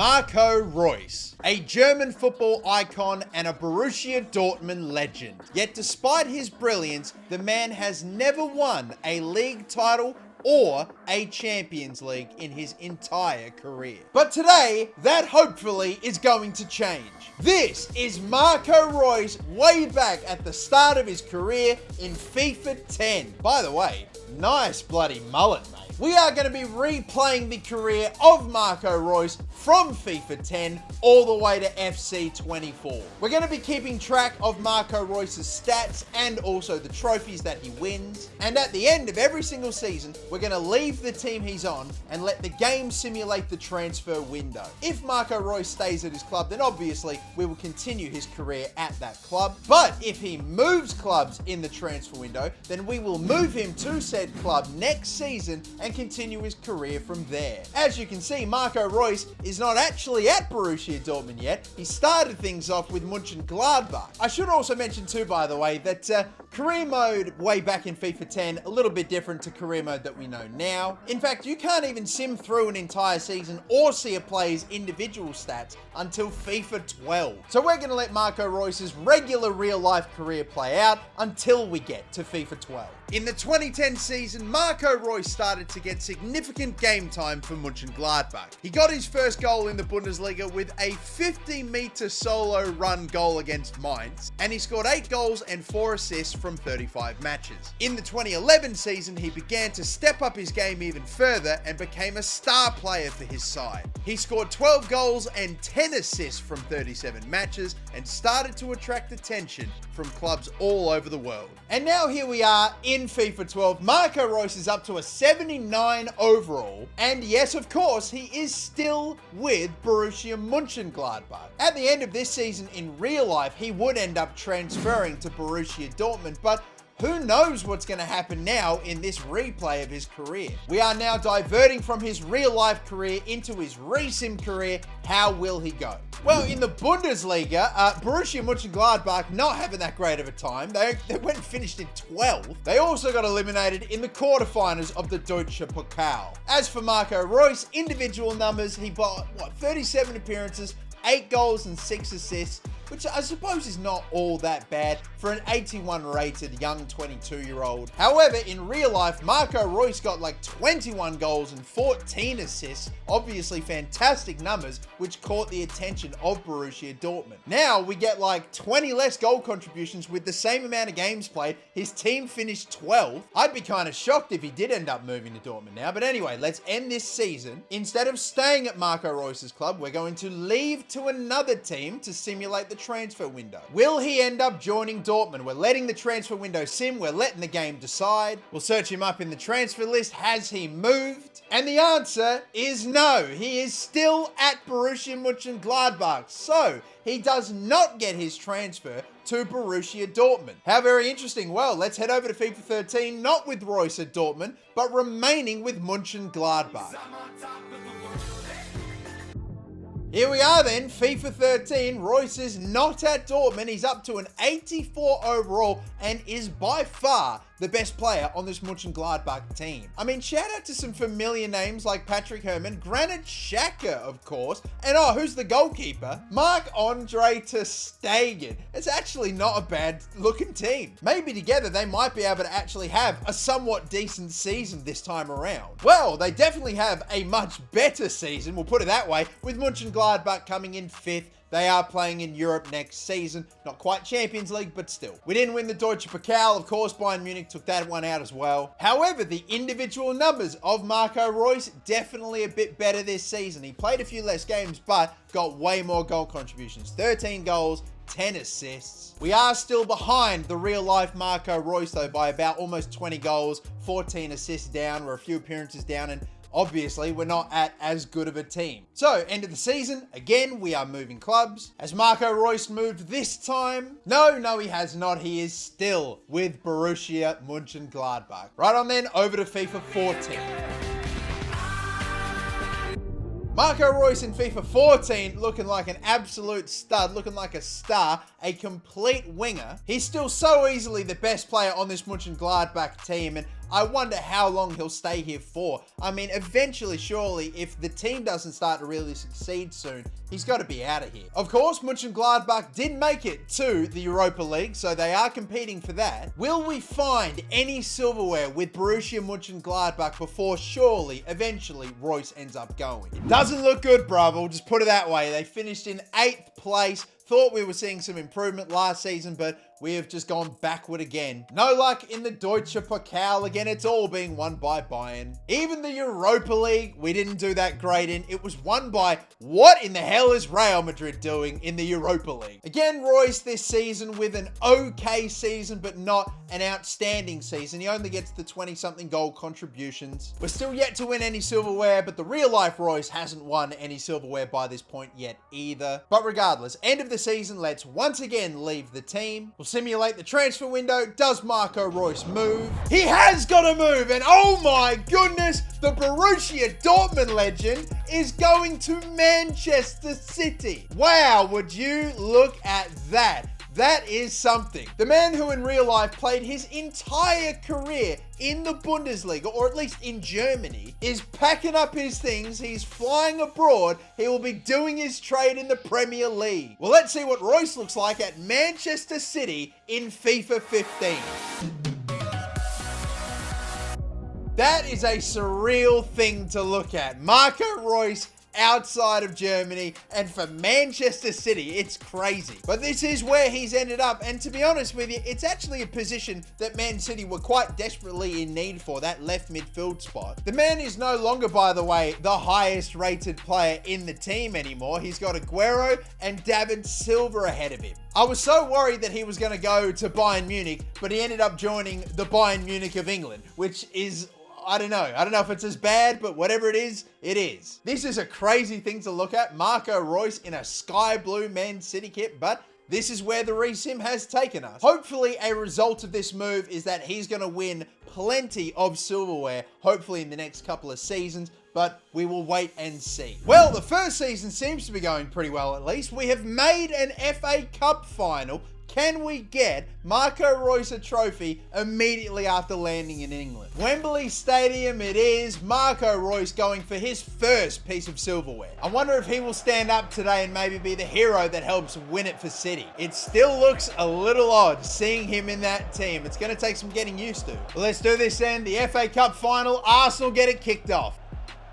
Marco Reus, a German football icon and a Borussia Dortmund legend. Yet despite his brilliance, the man has never won a league title or a Champions League in his entire career. But today, that hopefully is going to change. This is Marco Reus way back at the start of his career in FIFA 10. By the way, nice bloody mullet, mate. We are going to be replaying the career of Marco Reus from FIFA 10 all the way to FC 24. We're going to be keeping track of Marco Reus's stats and also the trophies that he wins. And at the end of every single season, we're going to leave the team he's on and let the game simulate the transfer window. If Marco Reus stays at his club, then obviously we will continue his career at that club. But if he moves clubs in the transfer window, then we will move him to said club next season and continue his career from there. As you can see, Marco Reus is not actually at Borussia Dortmund yet. He started things off with Mönchengladbach. I should also mention too, by the way, that career mode way back in FIFA 10, a little bit different to career mode that we know now. In fact, you can't even sim through an entire season or see a player's individual stats until FIFA 12. So we're going to let Marco Reus's regular real-life career play out until we get to FIFA 12. In the 2010 season, Marco Reus started to get significant game time for Mönchengladbach. He got his first goal in the Bundesliga with a 50-meter solo run goal against Mainz, and he scored 8 goals and 4 assists from 35 matches. In the 2011 season, he began to step up his game even further and became a star player for his side. He scored 12 goals and 10 assists from 37 matches and started to attract attention from clubs all over the world. And now here we are in FIFA 12. Marco Reus is up to a 79 overall. And yes, of course, he is still with Borussia Mönchengladbach. At the end of this season in real life, he would end up transferring to Borussia Dortmund, but who knows what's going to happen now in this replay of his career. We are now diverting from his real-life career into his resim career. How will he go? Well, in the Bundesliga, Borussia Mönchengladbach not having that great of a time. They went and finished in 12th. They also got eliminated in the quarterfinals of the Deutsche Pokal. As for Marco Reus, individual numbers, he bought, 37 appearances, 8 goals and 6 assists, which I suppose is not all that bad for an 81 rated young 22-year-old. However, in real life, Marco Reus got like 21 goals and 14 assists, obviously fantastic numbers, which caught the attention of Borussia Dortmund. Now we get like 20 less goal contributions with the same amount of games played. His team finished 12th. I'd be kind of shocked if he did end up moving to Dortmund now, but anyway, let's end this season. Instead of staying at Marco Reus's club, we're going to leave to another team to simulate the transfer window. Will he end up joining Dortmund? We're letting the transfer window sim. We're letting the game decide. We'll search him up in the transfer list. Has he moved? And the answer is no. He is still at Borussia Mönchengladbach. So he does not get his transfer to Borussia Dortmund. How very interesting. Well, let's head over to FIFA 13, not with Reus at Dortmund, but remaining with Mönchengladbach. Here we are then, FIFA 13. Reus is not at Dortmund. He's up to an 84 overall and is by far the best player on this Mönchengladbach team. I mean, shout out to some familiar names like Patrick Herrmann, Granit Xhaka, of course, and who's the goalkeeper? Marc-Andre ter Stegen. It's actually not a bad looking team. Maybe together they might be able to actually have a somewhat decent season this time around. Well, they definitely have a much better season, we'll put it that way, with Mönchengladbach coming in 5th. They are playing in Europe next season. Not quite Champions League, but still. We didn't win the Deutsche Pokal. Of course, Bayern Munich took that one out as well. However, the individual numbers of Marco Reus, definitely a bit better this season. He played a few less games, but got way more goal contributions. 13 goals, 10 assists. We are still behind the real-life Marco Reus, though, by about almost 20 goals, 14 assists down. We're a few appearances down, and obviously, we're not at as good of a team. So, end of the season, again, we are moving clubs. Has Marco Reus moved this time? No, he has not. He is still with Borussia Mönchengladbach. Right on then, over to FIFA 14. Marco Reus in FIFA 14 looking like an absolute stud, looking like a star, a complete winger. He's still so easily the best player on this Mönchengladbach team, and I wonder how long he'll stay here for. I mean, eventually, surely, if the team doesn't start to really succeed soon, he's got to be out of here. Of course, Mönchengladbach did make it to the Europa League, so they are competing for that. Will we find any silverware with Borussia Mönchengladbach before surely, eventually, Reus ends up going? It doesn't look good, bruv. We'll just put it that way. They finished in 8th place. Thought we were seeing some improvement last season, but we have just gone backward again. No luck in the Deutsche Pokal. Again, it's all being won by Bayern. Even the Europa League, we didn't do that great in. It was won by, what in the hell is Real Madrid doing in the Europa League? Again, Reus this season with an okay season, but not an outstanding season. He only gets the 20-something goal contributions. We're still yet to win any silverware, but the real-life Reus hasn't won any silverware by this point yet either. But regardless, end of the season, let's once again leave the team. We'll simulate the transfer window. Does Marco Reus move? He has got to move, and oh my goodness, the Borussia Dortmund legend is going to Manchester City. Wow, would you look at that? That is something. The man who in real life played his entire career in the Bundesliga, or at least in Germany, is packing up his things. He's flying abroad. He will be doing his trade in the Premier League. Well, let's see what Reus looks like at Manchester City in FIFA 15. That is a surreal thing to look at. Marco Reus outside of Germany, and for Manchester City, it's crazy. But this is where he's ended up, and to be honest with you, it's actually a position that Man City were quite desperately in need for, that left midfield spot. The man is no longer, by the way, the highest rated player in the team anymore. He's got Aguero and David Silva ahead of him. I was so worried that he was going to go to Bayern Munich, but he ended up joining the Bayern Munich of England, which is, I don't know if it's as bad, but whatever it is, it is. This is a crazy thing to look at. Marco Reus in a sky blue Man City kit, but this is where the resim has taken us. Hopefully a result of this move is that he's going to win plenty of silverware, hopefully in the next couple of seasons, but we will wait and see. Well, the first season seems to be going pretty well at least. We have made an FA Cup final. Can we get Marco Reus a trophy immediately after landing in England? Wembley Stadium it is. Marco Reus going for his first piece of silverware. I wonder if he will stand up today and maybe be the hero that helps win it for City. It still looks a little odd seeing him in that team. It's going to take some getting used to. Well, let's do this then. The FA Cup final. Arsenal get it kicked off.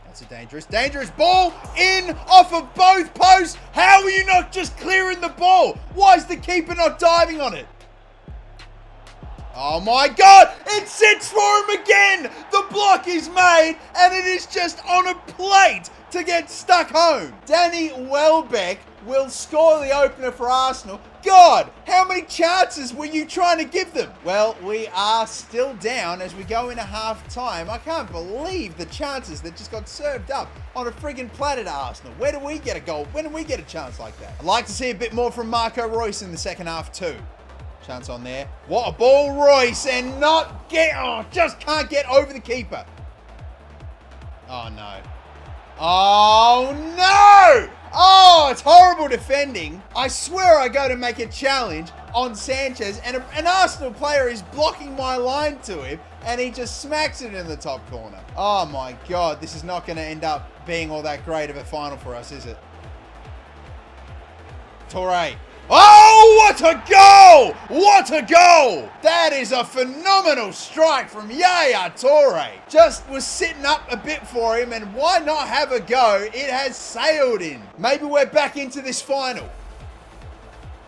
That's a dangerous ball in off of both posts. How are you not just clearing the ball? Why is the keeper not diving on it? Oh my God, it sits for him again. The block is made and it is just on a plate to get stuck home. Danny Welbeck will score the opener for Arsenal. God, how many chances were you trying to give them? Well, we are still down as we go into half time. I can't believe the chances that just got served up on a friggin' platter to Arsenal. Where do we get a goal? When do we get a chance like that? I'd like to see a bit more from Marco Reus in the second half too. Chance on there. What a ball, Reus, and not get, just can't get over the keeper. Oh no. Oh no! Oh, it's horrible defending. I swear I go to make a challenge on Sanchez and an Arsenal player is blocking my line to him and he just smacks it in the top corner. Oh my God, this is not going to end up being all that great of a final for us, is it? Toure. Oh, what a goal! What a goal! That is a phenomenal strike from Yaya Toure. Just was sitting up a bit for him, and why not have a go? It has sailed in. Maybe we're back into this final.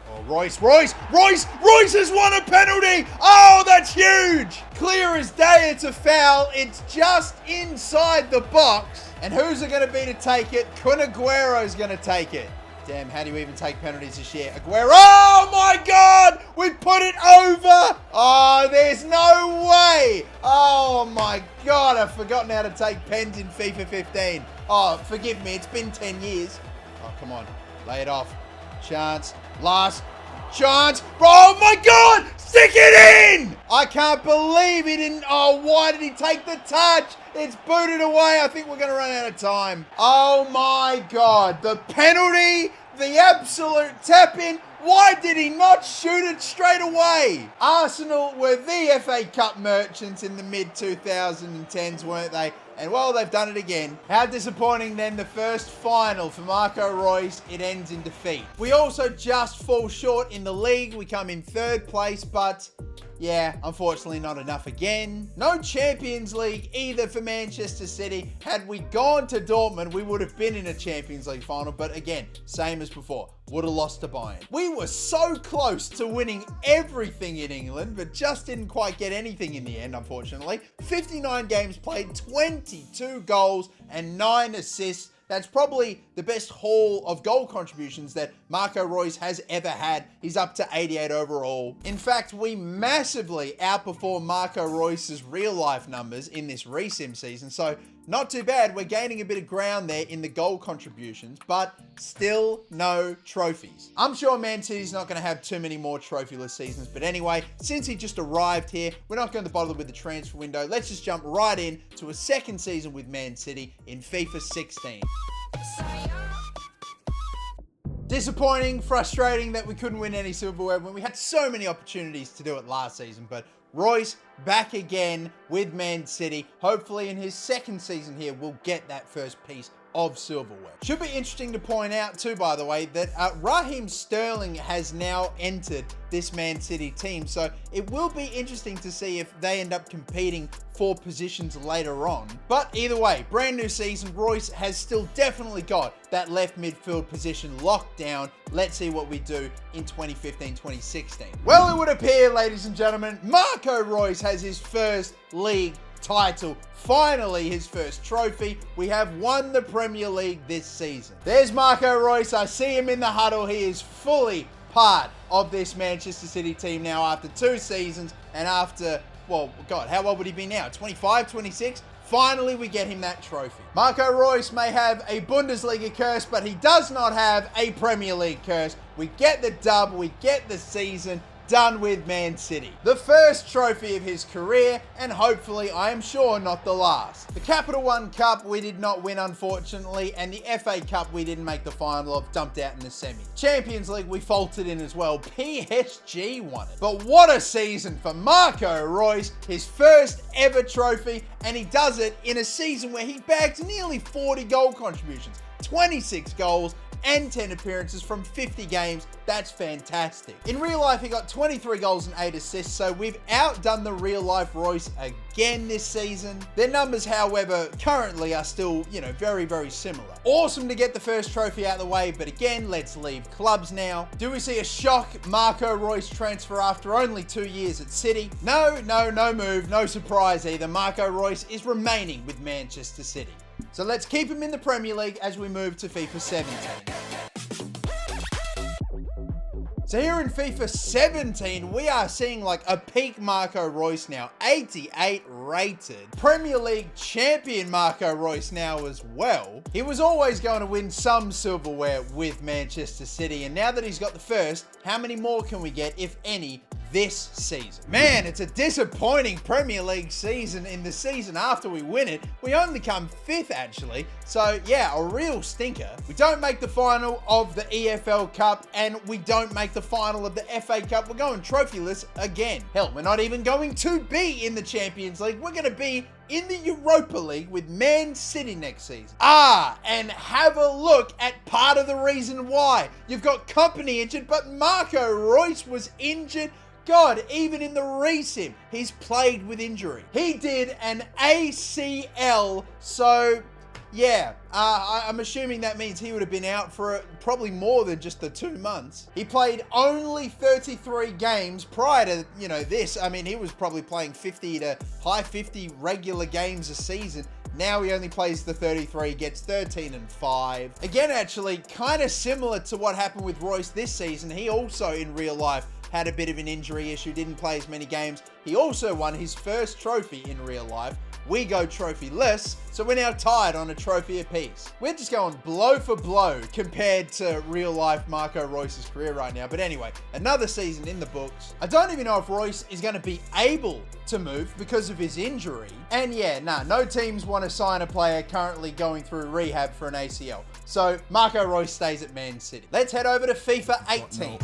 Oh, Reus has won a penalty! Oh, that's huge! Clear as day, it's a foul. It's just inside the box. And who's it going to be to take it? Kun Aguero's going to take it. Damn, how do you even take penalties this year? Aguero, oh my God! We put it over! Oh, there's no way! Oh my God, I've forgotten how to take pens in FIFA 15. Oh, forgive me, it's been 10 years. Oh, come on, lay it off. Chance, last chance. Oh my God, stick it in! I can't believe he didn't, oh, why did he take the touch? It's booted away. I think we're going to run out of time. Oh my God. The penalty The absolute tap-in. Why did he not shoot it straight away? Arsenal were the FA Cup merchants in the mid-2010s, weren't they? And well, they've done it again. How disappointing then the first final for Marco Reus. It ends in defeat. We also just fall short in the league. We come in third place, but yeah, unfortunately not enough again. No Champions League either for Manchester City. Had we gone to Dortmund, we would have been in a Champions League final, but again, same as before. Would have lost to Bayern. We were so close to winning everything in England, but just didn't quite get anything in the end, unfortunately. 59 games played, 22 goals and 9 assists. That's probably the best haul of goal contributions that Marco Reus has ever had. He's up to 88 overall. In fact, we massively outperformed Marco Reus's real life numbers in this resim season. So not too bad. We're gaining a bit of ground there in the goal contributions, but still no trophies. I'm sure Man City's not going to have too many more trophyless seasons. But anyway, since he just arrived here, we're not going to bother with the transfer window. Let's just jump right in to a second season with Man City in FIFA 16. Disappointing, frustrating that we couldn't win any silverware when we had so many opportunities to do it last season, but Reus back again with Man City. Hopefully in his second season here, we'll get that first piece of silverware. Should be interesting to point out too, by the way, that Raheem Sterling has now entered this Man City team. So it will be interesting to see if they end up competing for positions later on. But either way, brand new season, Reus has still definitely got that left midfield position locked down. Let's see what we do in 2015-2016. Well, it would appear, ladies and gentlemen, Marco Reus has his first league title. Finally, his first trophy. We have won the Premier League this season. There's Marco Reus. I see him in the huddle. He is fully part of this Manchester City team now after 2 seasons and after, well, God, how old would he be now? 25, 26? Finally, we get him that trophy. Marco Reus may have a Bundesliga curse, but he does not have a Premier League curse. We get the dub. We get the season. Done with Man City. The first trophy of his career, and hopefully, I am sure, not the last. The Capital One Cup we did not win, unfortunately, and the FA Cup we didn't make the final of, dumped out in the semi. Champions League we faltered in as well. PSG won it. But what a season for Marco Reus, his first ever trophy, and he does it in a season where he bagged nearly 40 goal contributions, 26 goals, and 10 appearances from 50 games. That's fantastic. In real life, he got 23 goals and 8 assists, so we've outdone the real life Reus again this season. Their numbers, however, currently are still, very, very similar. Awesome to get the first trophy out of the way, but again, let's leave clubs now. Do we see a shock Marco Reus transfer after only 2 years at City? No move, no surprise either. Marco Reus is remaining with Manchester City. So let's keep him in the Premier League as we move to FIFA 17. So here in FIFA 17, we are seeing like a peak Marco Reus now, 88 rated. Premier League champion Marco Reus now as well. He was always going to win some silverware with Manchester City, and now that he's got the first, how many more can we get, if any, this season? Man, it's a disappointing Premier League season. In the season after we win it, we only come 5th actually. So yeah, a real stinker. We don't make the final of the EFL Cup, and we don't make the final of the FA Cup. We're going trophyless again. Hell, we're not even going to be in the Champions League. We're going to be in the Europa League with Man City next season. And have a look at part of the reason why. You've got Company injured, but Marco Reus was injured. God, even in the resim, he's played with injury. He did an ACL, so yeah, I'm assuming that means he would have been out for probably more than just the 2 months. He played only 33 games prior to, this. I mean, he was probably playing 50 to high 50 regular games a season. Now he only plays the 33, gets 13 and 5. Again, actually, kind of similar to what happened with Reus this season. He also, in real life, had a bit of an injury issue, didn't play as many games. He also won his first trophy in real life we go trophy-less, so we're now tied on a trophy apiece. We're just going blow for blow compared to real-life Marco Reus's career right now. But anyway, another season in the books. I don't even know if Reus is going to be able to move because of his injury. And yeah, no teams want to sign a player currently going through rehab for an ACL. So Marco Reus stays at Man City. Let's head over to FIFA 18.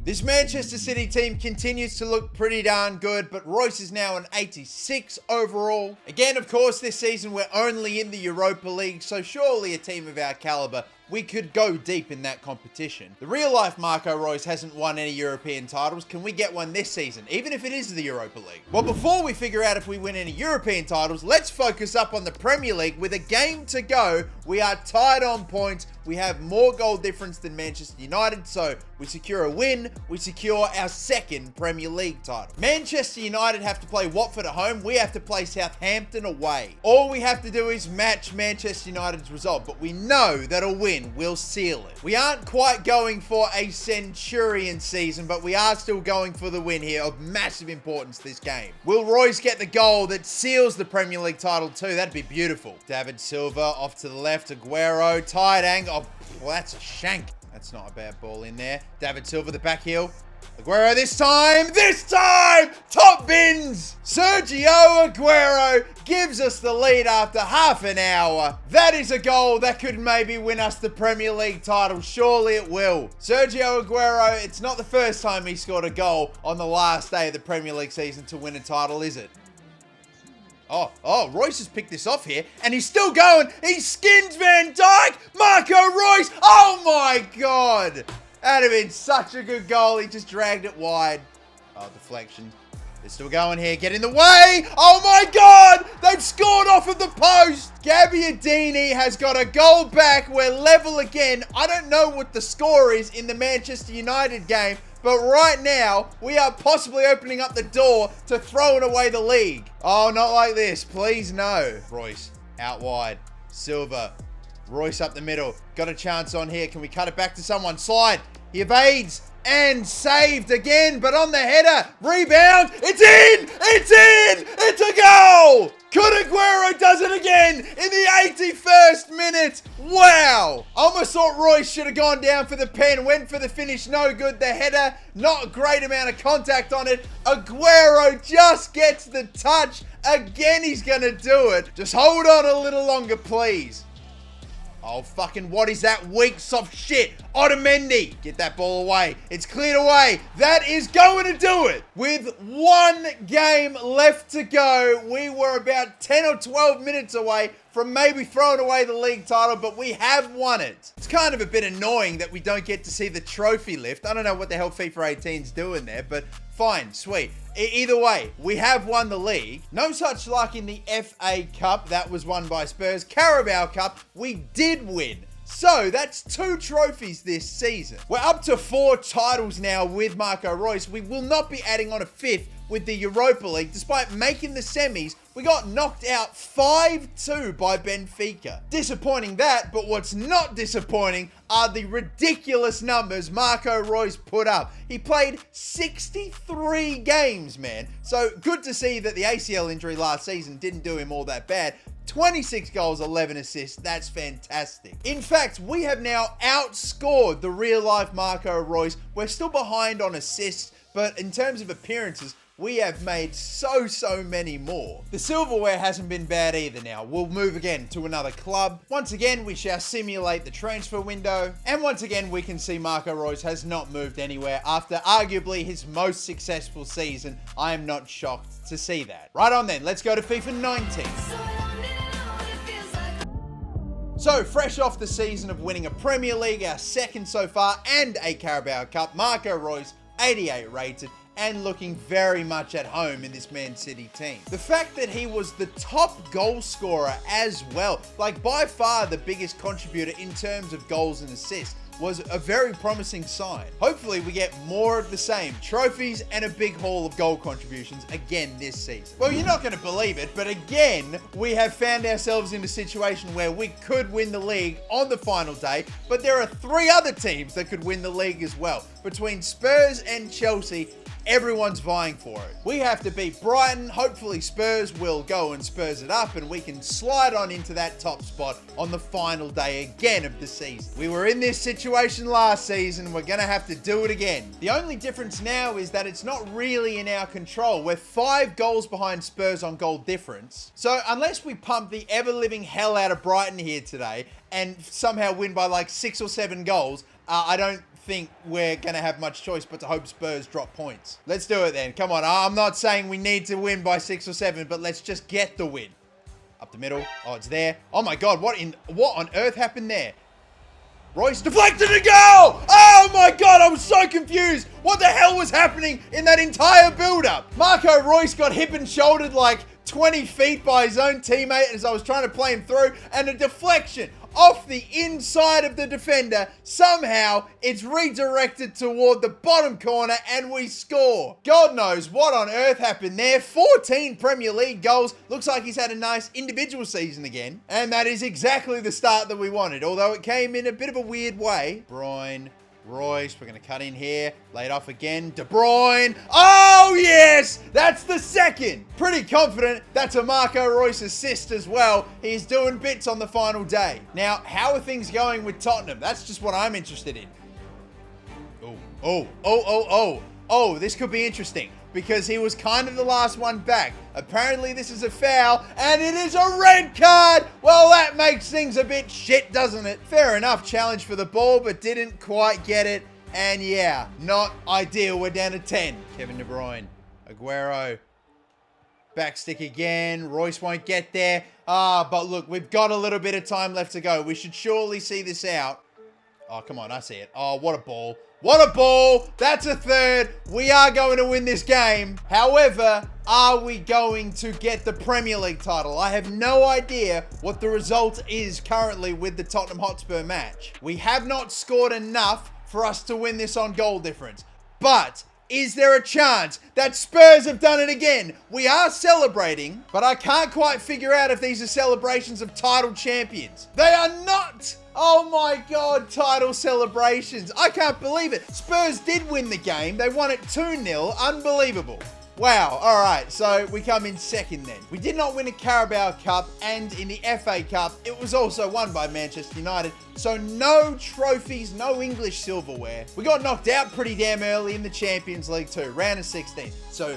This Manchester City team continues to look pretty darn good, but Reus is now an 86 overall. Again, of course, this season we're only in the Europa League, so surely a team of our caliber, we could go deep in that competition. The real-life Marco Reus hasn't won any European titles. Can we get one this season, even if it is the Europa League? Well, before we figure out if we win any European titles, let's focus up on the Premier League. With a game to go, we are tied on points. We have more goal difference than Manchester United, so we secure a win. We secure our second Premier League title. Manchester United have to play Watford at home. We have to play Southampton away. All we have to do is match Manchester United's result, but we know that a win will seal it. We aren't quite going for a Centurion season, but we are still going for the win here of massive importance this game. Will Reus get the goal that seals the Premier League title too? That'd be beautiful. David Silva off to the left. Aguero, tight angle. Oh, well, that's a shank. That's not a bad ball in there. David Silva, the back heel. Aguero this time, top bins. Sergio Aguero gives us the lead after half an hour. That is a goal that could maybe win us the Premier League title. Surely it will. Sergio Aguero, it's not the first time he scored a goal on the last day of the Premier League season to win a title, is it? Oh, Reus has picked this off here, and he's still going. He skins Van Dijk. Marco Reus. Oh my God. That'd have been such a good goal. He just dragged it wide. Oh, deflection. They're still going here. Get in the way. Oh my God. They've scored off of the post. Gabbiadini has got a goal back. We're level again. I don't know what the score is in the Manchester United game, but right now, we are possibly opening up the door to throwing away the league. Oh, not like this. Please, no. Reus out wide. Silva. Reus up the middle. Got a chance on here. Can we cut it back to someone? Slide. He evades. And saved again, but on the header. Rebound. It's in. It's in. It's a goal. Kun Aguero does it again in the 81st minute. Wow. Almost thought Reus should have gone down for the pen. Went for the finish. No good. The header. Not a great amount of contact on it. Aguero just gets the touch. Again, he's going to do it. Just hold on a little longer, please. Oh, fucking what is that weak, soft shit? Otamendi. Get that ball away. It's cleared away. That is going to do it. With one game left to go, we were about 10 or 12 minutes away from maybe throwing away the league title, but we have won it. It's kind of a bit annoying that we don't get to see the trophy lift. I don't know what the hell FIFA 18's doing there, but fine, sweet. Either way, we have won the league. No such luck in the FA Cup. That was won by Spurs. Carabao Cup, we did win. So that's 2 trophies this season. We're up to 4 titles now with Marco Reus. We will not be adding on a 5th with the Europa League. Despite making the semis, we got knocked out 5-2 by Benfica. Disappointing that, but what's not disappointing are the ridiculous numbers Marco Reus put up. He played 63 games, man. So good to see that the ACL injury last season didn't do him all that bad. 26 goals, 11 assists. That's fantastic. In fact, we have now outscored the real-life Marco Reus. We're still behind on assists, but in terms of appearances, we have made so many more. The silverware hasn't been bad either now. We'll move again to another club. Once again, we shall simulate the transfer window. And once again, we can see Marco Reus has not moved anywhere after arguably his most successful season. I am not shocked to see that. Right on then, let's go to FIFA 19. So, fresh off the season of winning a Premier League, our second so far, and a Carabao Cup, Marco Reus, 88 rated, and looking very much at home in this Man City team. The fact that he was the top goal scorer as well, like by far the biggest contributor in terms of goals and assists, was a very promising sign. Hopefully we get more of the same, trophies and a big haul of goal contributions again this season. Well, you're not going to believe it, but again, we have found ourselves in a situation where we could win the league on the final day, but there are 3 other teams that could win the league as well. Between Spurs and Chelsea, Everyone's vying for it. We have to beat Brighton. Hopefully Spurs will go and Spurs it up and we can slide on into that top spot on the final day again of the season. We were in this situation last season. We're going to have to do it again. The only difference now is that it's not really in our control. We're 5 goals behind Spurs on goal difference. So unless we pump the ever-living hell out of Brighton here today and somehow win by like 6 or 7 goals, I don't think we're going to have much choice but to hope Spurs drop points. Let's do it then. Come on. I'm not saying we need to win by 6 or 7, but let's just get the win. Up the middle. Oh, it's there. Oh my God. What on earth happened there? Royce deflected a goal! Oh my God, I was so confused. What the hell was happening in that entire build-up? Marco Reus got hip and shouldered like 20 feet by his own teammate as I was trying to play him through, and a deflection off the inside of the defender. Somehow, it's redirected toward the bottom corner and we score. God knows what on earth happened there. 14 Premier League goals. Looks like he's had a nice individual season again. And that is exactly the start that we wanted, although it came in a bit of a weird way. Bruyne. Royce, we're going to cut in here. Laid off again. De Bruyne. Oh, yes! That's the second. Pretty confident that's a Marco Reus assist as well. He's doing bits on the final day. Now, how are things going with Tottenham? That's just what I'm interested in. Oh, this could be interesting because he was kind of the last one back. Apparently this is a foul and it is a red card. Well, that makes things a bit shit, doesn't it? Fair enough, challenge for the ball, but didn't quite get it. And yeah, not ideal. We're down to 10. Kevin De Bruyne, Aguero, backstick again. Royce won't get there. But look, we've got a little bit of time left to go. We should surely see this out. Oh, come on, I see it. Oh, what a ball. What a ball. That's a third. We are going to win this game. However, are we going to get the Premier League title? I have no idea what the result is currently with the Tottenham Hotspur match. We have not scored enough for us to win this on goal difference. But is there a chance that Spurs have done it again? We are celebrating, but I can't quite figure out if these are celebrations of title champions. They are not! Oh my God, title celebrations. I can't believe it. Spurs did win the game. They won it 2-0. Unbelievable. Wow. All right. So we come in second then. We did not win a Carabao Cup, and in the FA Cup, it was also won by Manchester United. So no trophies, no English silverware. We got knocked out pretty damn early in the Champions League too, round of 16. So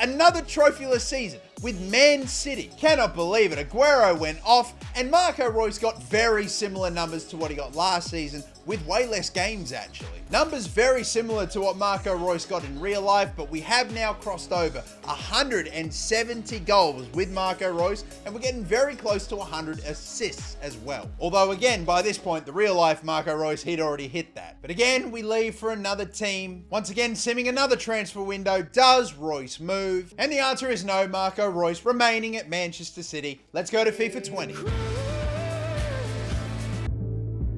another trophyless season with Man City. Cannot believe it. Aguero went off, and Marco Reus got very similar numbers to what he got last season, with way less games actually. Numbers very similar to what Marco Reus got in real life, but we have now crossed over 170 goals with Marco Reus, and we're getting very close to 100 assists as well. Although again, by this point, the real life Marco Reus, he'd already hit that. But again, we leave for another team. Once again, simming another transfer window. Does Reus move? And the answer is no. Marco Reus remaining at Manchester City. Let's go to FIFA 20.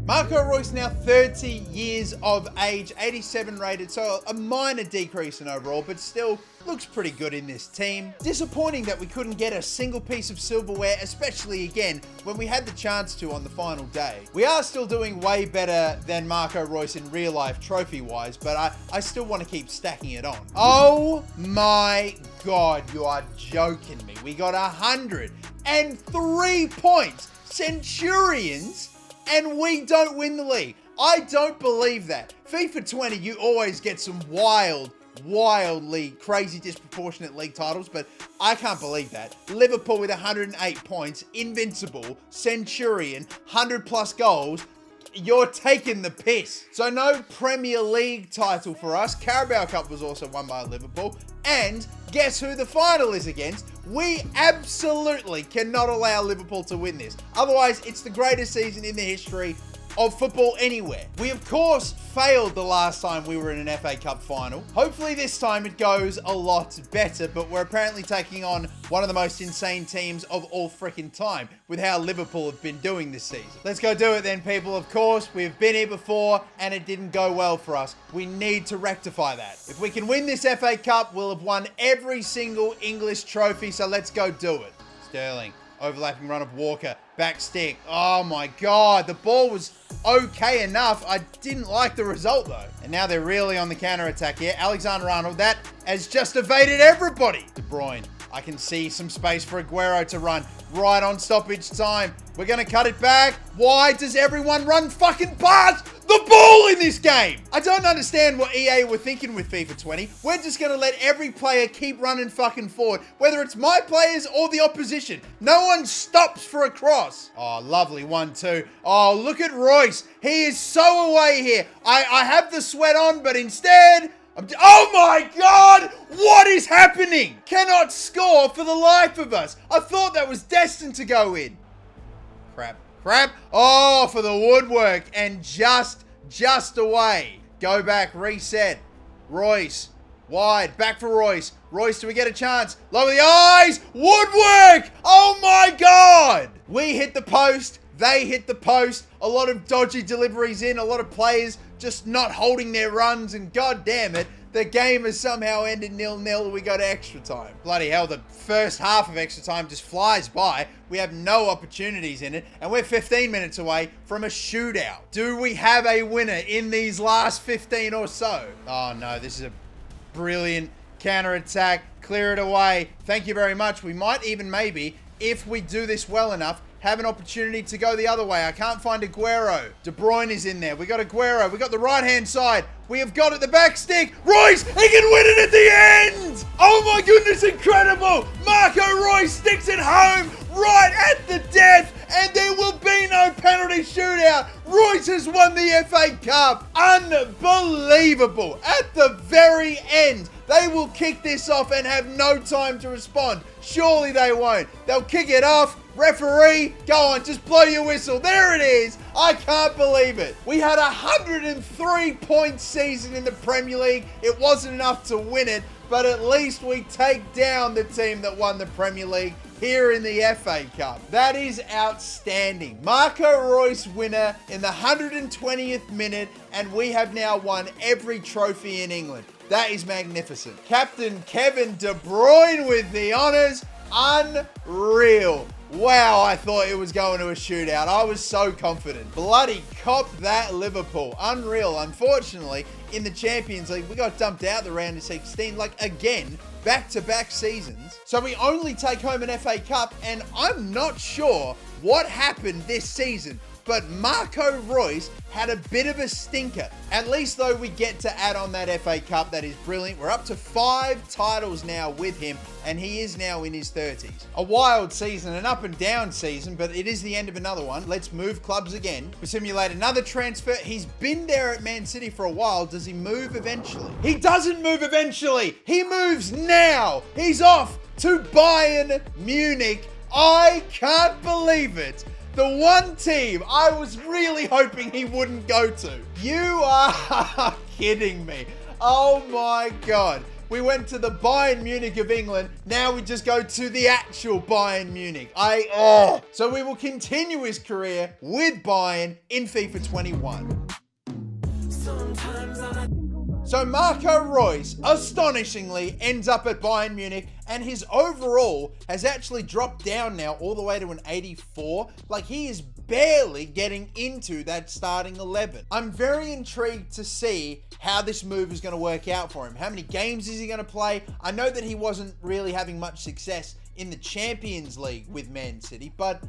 Marco Reus now 30 years of age, 87 rated, so a minor decrease in overall, but still looks pretty good in this team. Disappointing that we couldn't get a single piece of silverware, especially again when we had the chance to on the final day. We are still doing way better than Marco Reus in real life trophy-wise, but I still want to keep stacking it on. Oh my God, you are joking me. We got 103 points. Centurions? And we don't win the league. I don't believe that. FIFA 20, you always get some wildly crazy disproportionate league titles, but I can't believe that. Liverpool with 108 points, invincible, Centurion, 100 plus goals. You're taking the piss. So no Premier League title for us. Carabao Cup was also won by Liverpool. And guess who the final is against? We absolutely cannot allow Liverpool to win this. Otherwise, it's the greatest season in the history of football anywhere. We, of course, failed the last time we were in an FA Cup final. Hopefully this time it goes a lot better, but we're apparently taking on one of the most insane teams of all freaking time with how Liverpool have been doing this season. Let's go do it then, people. Of course, we've been here before and it didn't go well for us. We need to rectify that. If we can win this FA Cup, we'll have won every single English trophy, so let's go do it. Sterling. Overlapping run of Walker. Back stick. Oh my God. The ball was okay enough. I didn't like the result though. And now they're really on the counter-attack here. Alexander-Arnold, that has just evaded everybody. De Bruyne, I can see some space for Aguero to run right on stoppage time. We're going to cut it back. Why does everyone run fucking past the ball in this game? I don't understand what EA were thinking with FIFA 20. We're just going to let every player keep running fucking forward, whether it's my players or the opposition. No one stops for a cross. Oh, lovely 1-2. Oh, look at Reus. He is so away here. I have the sweat on, but instead... oh my God! What is happening? Cannot score for the life of us. I thought that was destined to go in. Crap. Oh, for the woodwork and just away. Go back, reset. Reus, wide, back for Reus. Reus, do we get a chance? Lower the eyes, woodwork! Oh my God! We hit the post, they hit the post. A lot of dodgy deliveries in, a lot of players just not holding their runs, and God damn it, the game has somehow ended 0-0. We go to extra time. Bloody hell, the first half of extra time just flies by. We have no opportunities in it, and we're 15 minutes away from a shootout. Do we have a winner in these last 15 or so? Oh no, this is a brilliant counter-attack. Clear it away. Thank you very much. We might even maybe, if we do this well enough, have an opportunity to go the other way. I can't find Aguero. De Bruyne is in there. We got Aguero. We got the right-hand side. We have got it the back stick. Reus, he can win it at the end. Oh my goodness, incredible. Marco Reus sticks it home right at the death, and there will be no penalty shootout. Reus has won the FA Cup. Unbelievable. At the very end, they will kick this off and have no time to respond. Surely they won't. They'll kick it off. Referee, go on, just blow your whistle. There it is. I can't believe it. We had a 103-point season in the Premier League. It wasn't enough to win it, but at least we take down the team that won the Premier League here in the FA Cup. That is outstanding. Marco Reus winner in the 120th minute, and we have now won every trophy in England. That is magnificent. Captain Kevin De Bruyne with the honours. Unreal. Wow, I thought it was going to a shootout. I was so confident. Bloody cop that, Liverpool. Unreal. Unfortunately, in the Champions League, we got dumped out the round of 16, like again, back-to-back seasons. So we only take home an FA Cup, and I'm not sure what happened this season, but Marco Reus had a bit of a stinker. At least though we get to add on that FA Cup. That is brilliant. We're up to 5 titles now with him, and he is now in his 30s. A wild season, an up and down season, but it is the end of another one. Let's move clubs again. We simulate another transfer. He's been there at Man City for a while. Does he move eventually? He doesn't move eventually. He moves now. He's off to Bayern Munich. I can't believe it. The one team I was really hoping he wouldn't go to. You are kidding me. Oh my God. We went to the Bayern Munich of England. Now we just go to the actual Bayern Munich. So we will continue his career with Bayern in FIFA 21. So Marco Reus, astonishingly, ends up at Bayern Munich, and his overall has actually dropped down now all the way to an 84. Like, he is barely getting into that starting 11. I'm very intrigued to see how this move is going to work out for him. How many games is he going to play? I know that he wasn't really having much success in the Champions League with Man City, but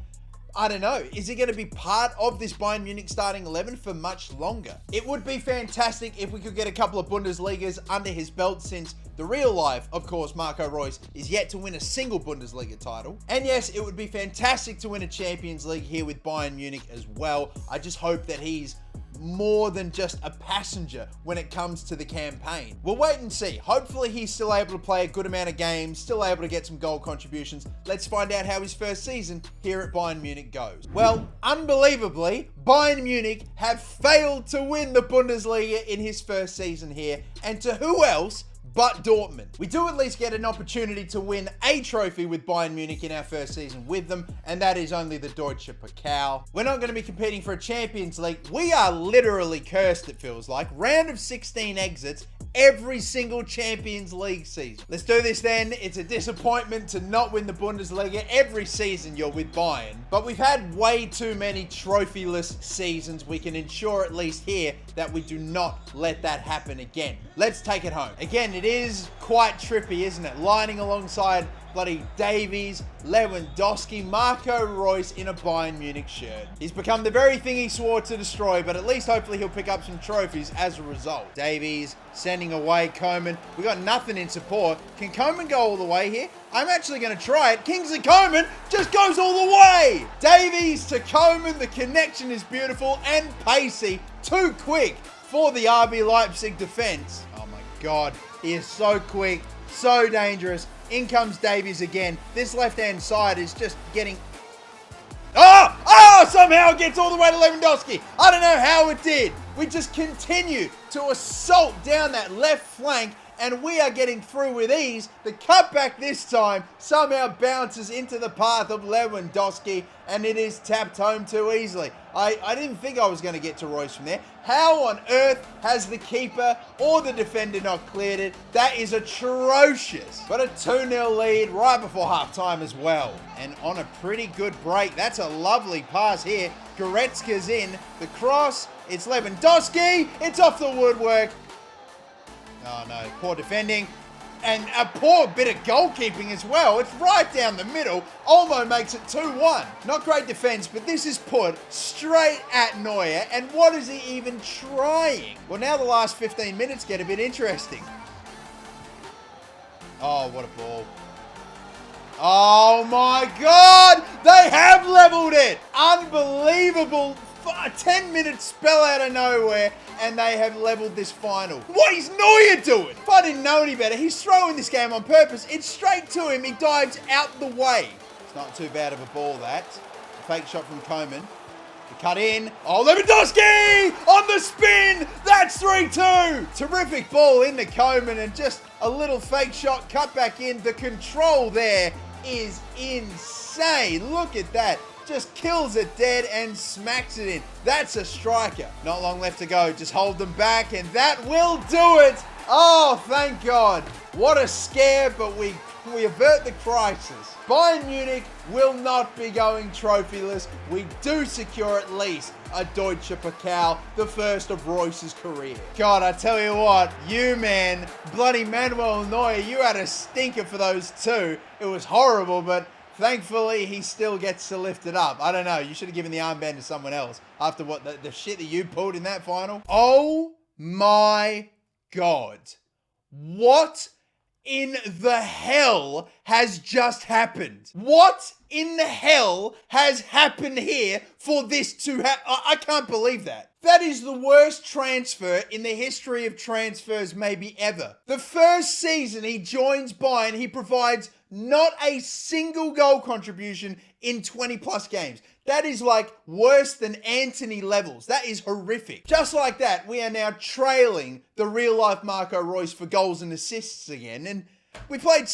I don't know. Is he going to be part of this Bayern Munich starting 11 for much longer? It would be fantastic if we could get a couple of Bundesligas under his belt, since the real life, of course, Marco Reus is yet to win a single Bundesliga title. And yes, it would be fantastic to win a Champions League here with Bayern Munich as well. I just hope that he's more than just a passenger when it comes to the campaign. We'll wait and see. Hopefully he's still able to play a good amount of games, still able to get some goal contributions. Let's find out how his first season here at Bayern Munich goes. Well, unbelievably, Bayern Munich have failed to win the Bundesliga in his first season here. And to who else but Dortmund? We do at least get an opportunity to win a trophy with Bayern Munich in our first season with them, and that is only the Deutsche Pokal. We're not going to be competing for a Champions League. We are literally cursed, it feels like. Round of 16 exits, every single Champions League season. Let's do this then. It's a disappointment to not win the Bundesliga. Every season you're with Bayern, but we've had way too many trophyless seasons. We can ensure at least here that we do not let that happen again. Let's take it home. Again, it is quite trippy, isn't it? Lining alongside bloody Davies, Lewandowski, Marco Reus in a Bayern Munich shirt. He's become the very thing he swore to destroy, but at least hopefully he'll pick up some trophies as a result. Davies sending away Coman. We got nothing in support. Can Coman go all the way here? I'm actually going to try it. Kingsley Coman just goes all the way. Davies to Coman. The connection is beautiful and pacey. Too quick for the RB Leipzig defense. Oh my God. He is so quick, so dangerous. In comes Davies again. This left-hand side is just getting... Somehow it gets all the way to Lewandowski. I don't know how it did. We just continue to assault down that left flank, and we are getting through with ease. The cutback this time somehow bounces into the path of Lewandowski, and it is tapped home too easily. I didn't think I was going to get to Reus from there. How on earth has the keeper or the defender not cleared it? That is atrocious. But a 2-0 lead right before halftime as well. And on a pretty good break. That's a lovely pass here. Goretzka's in. The cross. It's Lewandowski. It's off the woodwork. Oh no, poor defending. And a poor bit of goalkeeping as well. It's right down the middle. Olmo makes it 2-1. Not great defense, but this is put straight at Neuer. And what is he even trying? Well, now the last 15 minutes get a bit interesting. Oh, what a ball. Oh my God! They have leveled it! Unbelievable. A 10-minute spell out of nowhere, and they have leveled this final. What is Neuer doing? If I didn't know any better, he's throwing this game on purpose. It's straight to him. He dives out the way. It's not too bad of a ball, that. A fake shot from Coman. The cut in. Oh, Lewandowski on the spin. That's 3-2. Terrific ball into Coman, and just a little fake shot cut back in. The control there is insane. Look at that. Just kills it dead and smacks it in. That's a striker. Not long left to go. Just hold them back, and that will do it. Oh, thank God. What a scare, but we avert the crisis. Bayern Munich will not be going trophyless. We do secure at least a Deutsche Pokal, the first of Reus's career. God, I tell you what, you man, bloody Manuel Neuer, you had a stinker for those two. It was horrible, but thankfully, he still gets to lift it up. I don't know. You should have given the armband to someone else after what the shit that you pulled in that final. Oh my God. What in the hell has just happened? What in the hell has happened here for this to happen? I can't believe that. That is the worst transfer in the history of transfers maybe ever. The first season he joins Bayern, he provides not a single goal contribution in 20 plus games. That is like worse than Anthony levels. That is horrific. Just like that, we are now trailing the real life Marco Reus for goals and assists again. And we played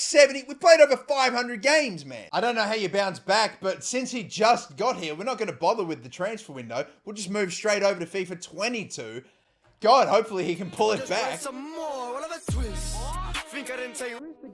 over 500 games, man. I don't know how you bounce back, but since he just got here, we're not going to bother with the transfer window. We'll just move straight over to FIFA 22. God, hopefully he can pull it back.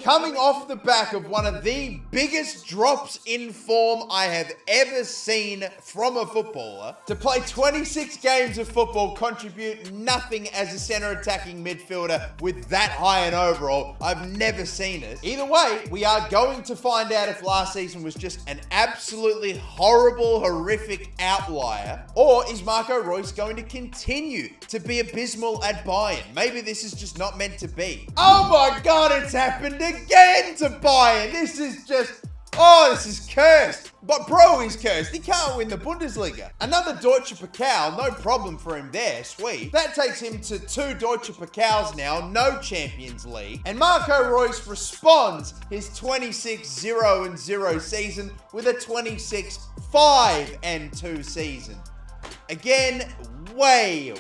Coming off the back of one of the biggest drops in form I have ever seen from a footballer, to play 26 games of football, contribute nothing as a center attacking midfielder with that high an overall, I've never seen it. Either way, we are going to find out if last season was just an absolutely horrible, horrific outlier, or is Marco Reus going to continue to be abysmal at Bayern? Maybe this is just not meant to be. Oh my God, it's happened again to Bayern. This is just, this is cursed. But bro is cursed. He can't win the Bundesliga. Another Deutsche Pokal, no problem for him there, sweet. That takes him to 2 Deutsche Pokals now, no Champions League. And Marco Reus responds his 26-0-0 season with a 26-5-2 season. Again, way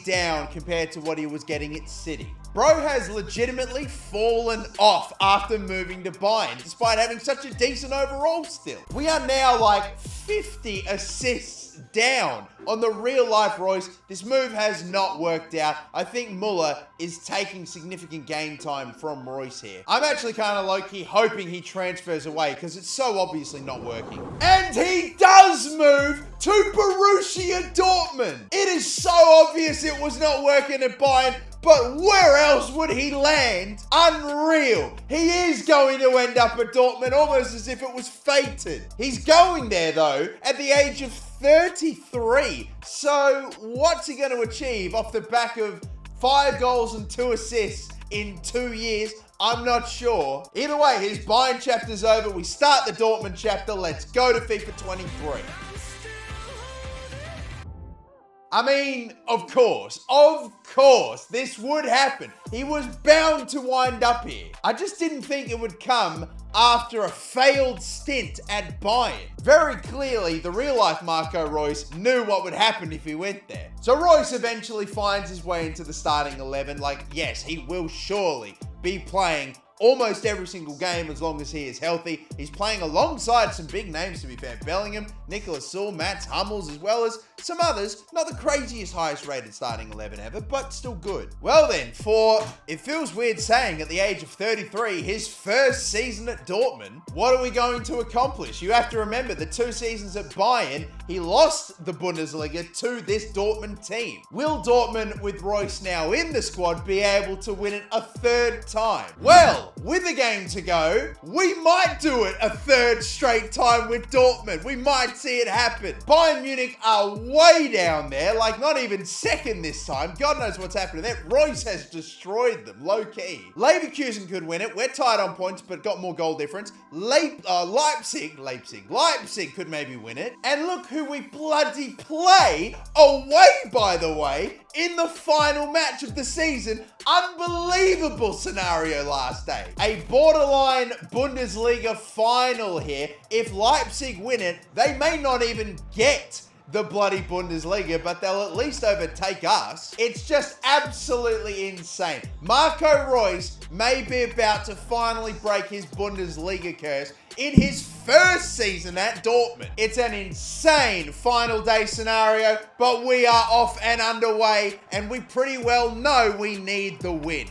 down compared to what he was getting at City. Bro has legitimately fallen off after moving to Bayern, despite having such a decent overall still. We are now like 50 assists down on the real-life Reus. This move has not worked out. I think Muller is taking significant game time from Reus here. I'm actually kind of low-key hoping he transfers away because it's so obviously not working. And he does move to Borussia Dortmund. It is so obvious it was not working at Bayern, but where else would he land? Unreal. He is going to end up at Dortmund almost as if it was fated. He's going there though at the age of 33. So what's he going to achieve off the back of 5 goals and 2 assists in 2 years? I'm not sure. Either way, his Bayern chapter's over. We start the Dortmund chapter. Let's go to FIFA 23. I mean, of course, this would happen. He was bound to wind up here. I just didn't think it would come after a failed stint at Bayern. Very clearly, the real-life Marco Reus knew what would happen if he went there. So Reus eventually finds his way into the starting 11. Like, yes, he will surely be playing almost every single game as long as he is healthy. He's playing alongside some big names, to be fair. Bellingham, Nicolas Saul, Mats Hummels, as well as some others. Not the craziest, highest rated starting 11 ever, but still good. Well then, it feels weird saying at the age of 33, his first season at Dortmund, what are we going to accomplish? You have to remember the 2 seasons at Bayern, he lost the Bundesliga to this Dortmund team. Will Dortmund, with Reus now in the squad, be able to win it a 3rd time? Well, with a game to go, we might do it a 3rd straight time with Dortmund. We might see it happen. Bayern Munich are way down there, like not even 2nd this time. God knows what's happening there. Reus has destroyed them, low-key. Leverkusen could win it. We're tied on points, but got more goal difference. Leipzig could maybe win it. And look who we bloody play away, by the way, in the final match of the season. Unbelievable scenario last day. A borderline Bundesliga final here. If Leipzig win it, they may not even get the bloody Bundesliga, but they'll at least overtake us. It's just absolutely insane. Marco Reus may be about to finally break his Bundesliga curse in his first season at Dortmund. It's an insane final day scenario, but we are off and underway, and we pretty well know we need the win.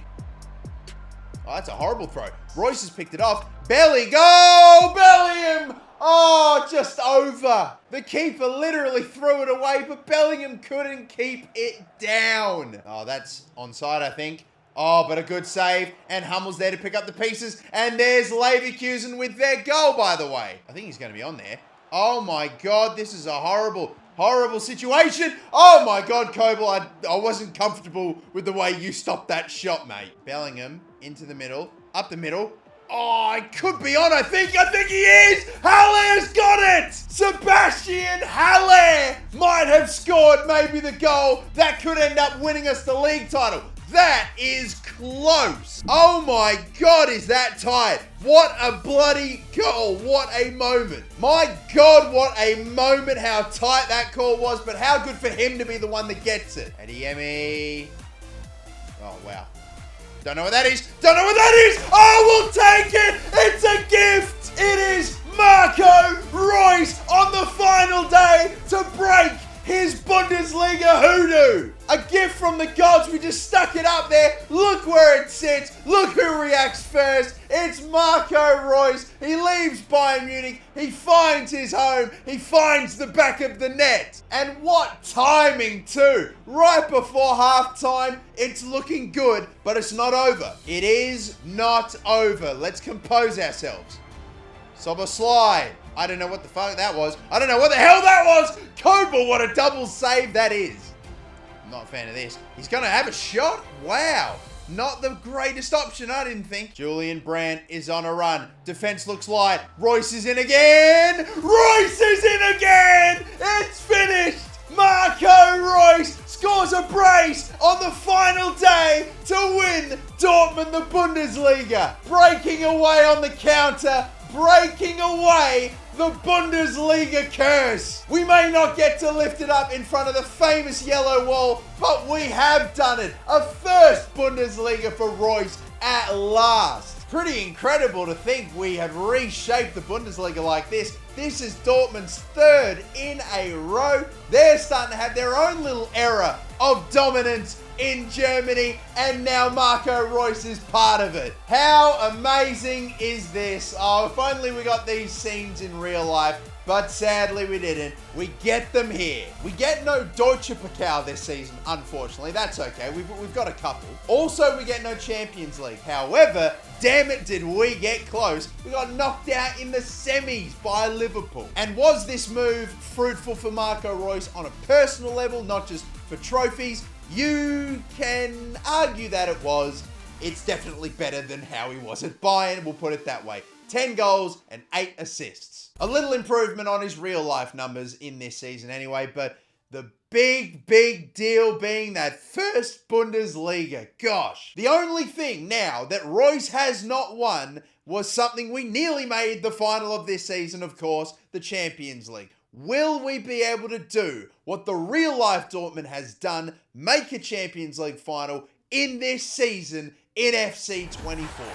Oh, that's a horrible throw. Reus has picked it off. Go! Bellingham! Oh, just over. The keeper literally threw it away, but Bellingham couldn't keep it down. Oh, that's onside, I think. Oh, but a good save. And Hummels there to pick up the pieces. And there's Leverkusen with their goal, by the way. I think he's going to be on there. Oh, my God. This is a horrible, horrible situation. Oh, my God, Kobel. I wasn't comfortable with the way you stopped that shot, mate. Bellingham into the middle. Up the middle. Oh, I could be on, I think he is! Haller has got it! Sebastian Haller might have scored maybe the goal that could end up winning us the league title. That is close. Oh my God, is that tight? What a bloody goal. What a moment. My God, what a moment. How tight that call was, but how good for him to be the one that gets it. Adeyemi. Oh, wow. Don't know what that is. Oh, we'll take it. It's a gift. It is Marco Reus on the final day to break his Bundesliga hoodoo. A gift from the gods. We just stuck it up there. Look where it sits. Look who reacts first. It's Marco Reus. He leaves Bayern Munich. He finds his home. He finds the back of the net. And what timing too. Right before halftime. It's looking good, but it's not over. It is not over. Let's compose ourselves. Soboslai. I don't know what the fuck that was. I don't know what the hell that was. Kobel, what a double save that is. I'm not a fan of this. He's going to have a shot? Wow. Not the greatest option, I didn't think. Julian Brandt is on a run. Defense looks light. Reus is in again. It's finished. Marco Reus scores a brace on the final day to win Dortmund the Bundesliga. Breaking away on the counter. Breaking away the Bundesliga curse. We may not get to lift it up in front of the famous yellow wall, but we have done it. A first Bundesliga for Reus at last. Pretty incredible to think we have reshaped the Bundesliga like this. This is Dortmund's third in a row. They're starting to have their own little era of dominance in Germany, and now Marco Reus is part of it. How amazing is this? Oh, if only we got these scenes in real life, but sadly we didn't. We get them here. We get no Deutsche Pokal this season, unfortunately. That's okay, we've got a couple. Also, we get no Champions League. However, damn it, did we get close. We got knocked out in the semis by Liverpool. And was this move fruitful for Marco Reus on a personal level, not just for trophies? You can argue that it was. It's definitely better than how he was at Bayern, we'll put it that way. 10 goals and 8 assists. A little improvement on his real life numbers in this season anyway, but the big deal being that first Bundesliga. Gosh. The only thing now that Reus has not won was something we nearly made the final of this season, of course, the Champions League. Will we be able to do what the real life Dortmund has done, make a Champions League final in this season in FC 24?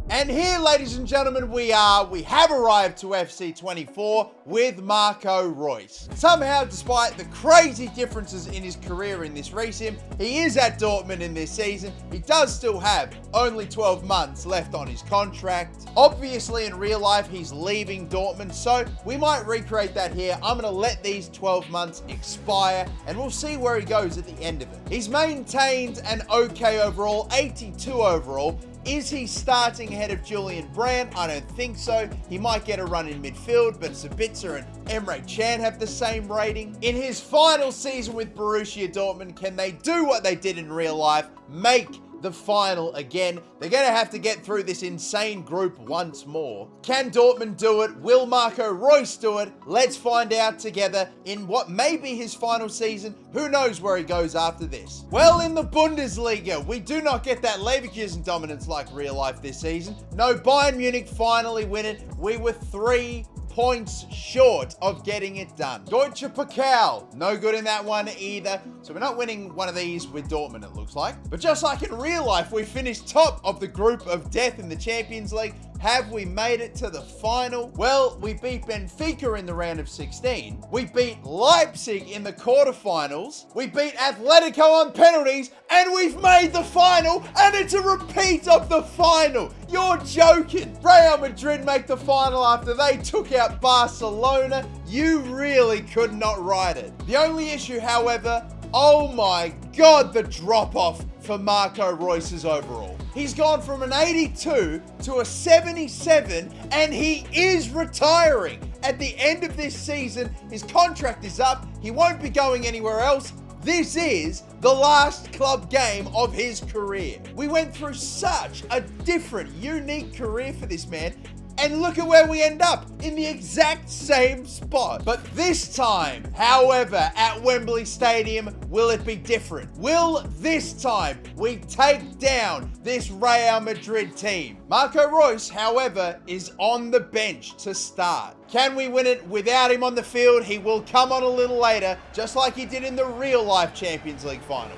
And here, ladies and gentlemen, we have arrived to FC 24 with Marco Reus. Somehow, despite the crazy differences in his career in this recent, he is at Dortmund in this season. He does still have only 12 months left on his contract. Obviously, in real life, he's leaving Dortmund, so we might recreate that here. I'm going to let these 12 months expire, and we'll see where he goes at the end of it. He's maintained an okay overall, 82 overall. Is he starting ahead of Julian Brandt? I don't think so. He might get a run in midfield, but Sabitzer and Emre Can have the same rating. In his final season with Borussia Dortmund, can they do what they did in real life? Make the final again. They're going to have to get through this insane group once more. Can Dortmund do it? Will Marco Reus do it? Let's find out together in what may be his final season. Who knows where he goes after this? Well, in the Bundesliga, we do not get that Leverkusen dominance like real life this season. No, Bayern Munich finally win it. We were 3 points short of getting it done. Deutsche Pokal, no good in that one either. So we're not winning one of these with Dortmund, it looks like. But just like in real life, we finished top of the group of death in the Champions League. Have we made it to the final? Well, we beat Benfica in the round of 16. We beat Leipzig in the quarterfinals. We beat Atletico on penalties, and we've made the final, and it's a repeat of the final. You're joking. Real Madrid make the final after they took out Barcelona. You really could not write it. The only issue, however, oh my God, the drop-off for Marco Reus's overall. He's gone from an 82 to a 77, and he is retiring. At the end of this season, his contract is up. He won't be going anywhere else. This is the last club game of his career. We went through such a different, unique career for this man. And look at where we end up, in the exact same spot. But this time, however, at Wembley Stadium, will it be different? Will this time we take down this Real Madrid team? Marco Reus, however, is on the bench to start. Can we win it without him on the field? He will come on a little later, just like he did in the real-life Champions League final.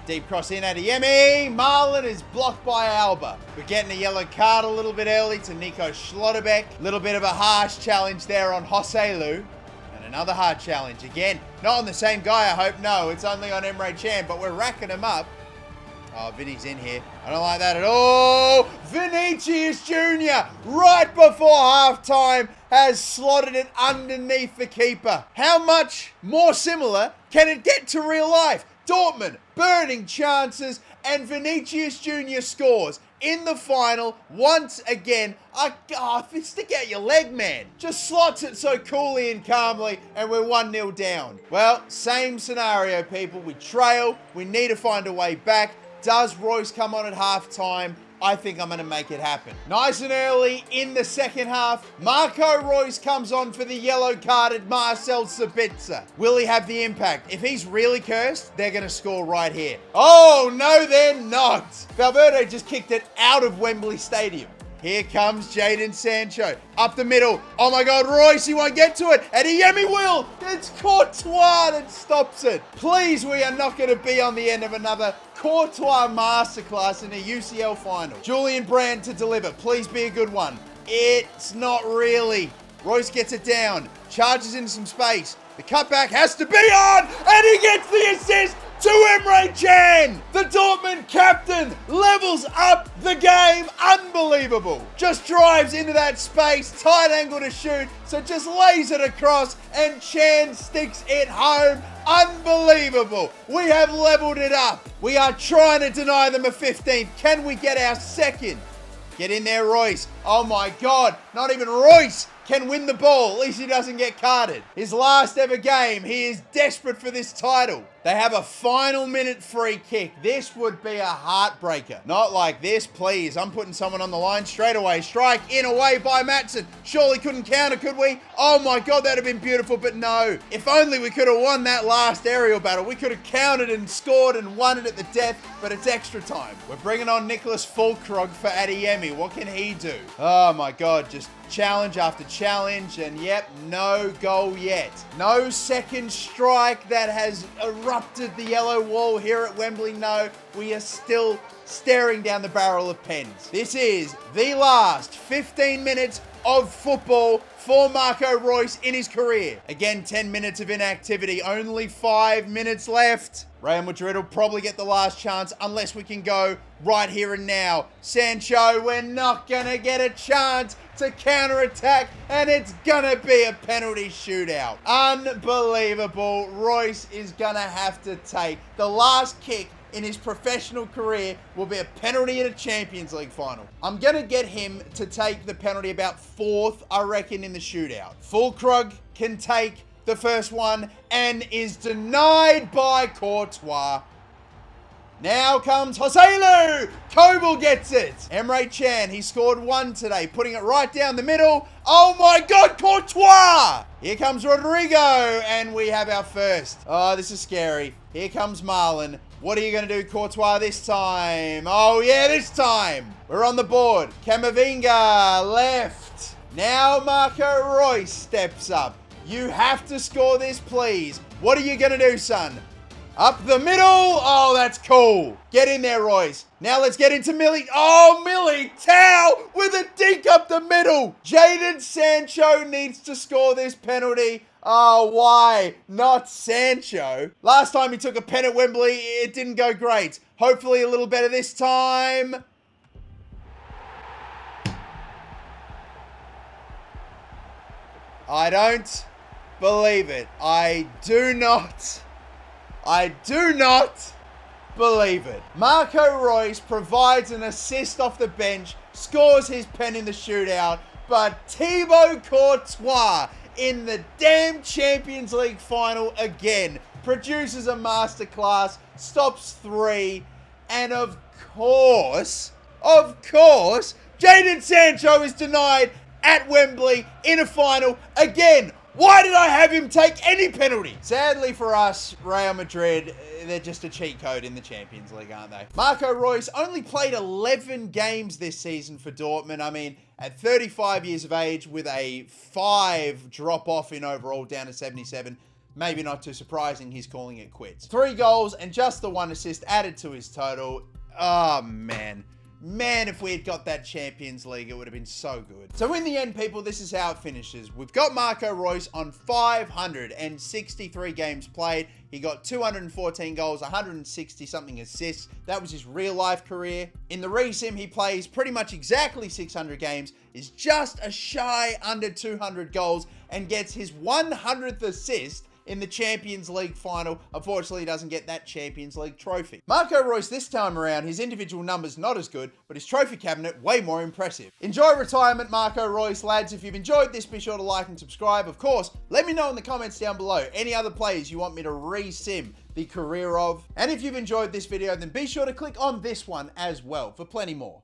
Deep cross in at Yemi. Marlon is blocked by Alba. We're getting a yellow card a little bit early to Nico Schlotterbeck. Little bit of a harsh challenge there on Joselu. And another hard challenge. Again, not on the same guy, I hope. No, it's only on Emre Can, but we're racking him up. Oh, Vinny's in here. I don't like that at all. Vinicius Jr. right before halftime has slotted it underneath the keeper. How much more similar can it get to real life? Dortmund burning chances, and Vinicius Jr. scores in the final once again. Stick out your leg, man. Just slots it so coolly and calmly, and we're 1-0 down. Well, same scenario, people. We trail. We need to find a way back. Does Reus come on at halftime? I think I'm going to make it happen. Nice and early in the second half, Marco Reus comes on for the yellow-carded Marcel Sabitzer. Will he have the impact? If he's really cursed, they're going to score right here. Oh, no, they're not. Valverde just kicked it out of Wembley Stadium. Here comes Jadon Sancho. Up the middle. Oh my God, Reus, he won't get to it. And Yemi will. It's Courtois that stops it. Please, we are not going to be on the end of another Courtois masterclass in a UCL final. Julian Brandt to deliver. Please be a good one. It's not really. Reus gets it down, charges into some space. The cutback has to be on, and he gets the assist to Emre Can. The Dortmund captain levels up the game. Unbelievable. Just drives into that space, tight angle to shoot, so just lays it across, and Can sticks it home. Unbelievable. We have leveled it up. We are trying to deny them a 15th. Can we get our second? Get in there, Reus. Oh my God, not even Reus can win the ball. At least he doesn't get carded. His last ever game. He is desperate for this title. They have a final minute free kick. This would be a heartbreaker. Not like this, please. I'm putting someone on the line straight away. Strike in away by Matson. Surely couldn't counter, could we? Oh my God, that'd have been beautiful, but no. If only we could have won that last aerial battle. We could have countered and scored and won it at the death, but it's extra time. We're bringing on Nicholas Fulkrog for Adeyemi. What can he do? Oh my God, just challenge after challenge, and yep, no goal yet. No second strike that has erupted the yellow wall here at Wembley. No, we are still staring down the barrel of pens. This is the last 15 minutes of football for Marco Reus in his career. Again, 10 minutes of inactivity, only 5 minutes left. Real Madrid will probably get the last chance unless we can go right here and now. Sancho, we're not going to get a chance to counter-attack, and it's going to be a penalty shootout. Unbelievable. Reus is going to have to take the last kick in his professional career will be a penalty in a Champions League final. I'm going to get him to take the penalty about 4th, I reckon, in the shootout. Fulkrug can take the first one and is denied by Courtois. Now comes Joselu. Kobel gets it. Emre Can, he scored 1 today, putting it right down the middle. Oh my God, Courtois. Here comes Rodrigo, and we have our first. Oh, this is scary. Here comes Marlon. What are you going to do, Courtois, this time? Oh, yeah, this time. We're on the board. Camavinga, left. Now Marco Reus steps up. You have to score this, please. What are you going to do, son? Up the middle. Oh, that's cool. Get in there, Reus. Now let's get into Millie. Oh, Militao with a dink up the middle. Jadon Sancho needs to score this penalty. Oh, why not Sancho? Last time he took a pen at Wembley, it didn't go great. Hopefully a little better this time. I don't believe it. I do not believe it. Marco Reus provides an assist off the bench, scores his pen in the shootout, but Thibaut Courtois in the damn Champions League final again produces a masterclass, stops 3, and of course, Jadon Sancho is denied at Wembley in a final again. Why did I have him take any penalty? Sadly for us, Real Madrid, they're just a cheat code in the Champions League, aren't they? Marco Reus only played 11 games this season for Dortmund. I mean, at 35 years of age with a 5 drop-off in overall down to 77, maybe not too surprising, he's calling it quits. 3 goals and just the 1 assist added to his total. Oh, man. Man, if we had got that Champions League, it would have been so good. So in the end, people, this is how it finishes. We've got Marco Reus on 563 games played. He got 214 goals, 160-something assists. That was his real-life career. In the resim, he plays pretty much exactly 600 games, is just a shy under 200 goals, and gets his 100th assist in the Champions League final. Unfortunately, he doesn't get that Champions League trophy. Marco Reus this time around, his individual numbers not as good, but his trophy cabinet way more impressive. Enjoy retirement, Marco Reus, lads. If you've enjoyed this, be sure to like and subscribe. Of course, let me know in the comments down below any other players you want me to re-sim the career of. And if you've enjoyed this video, then be sure to click on this one as well for plenty more.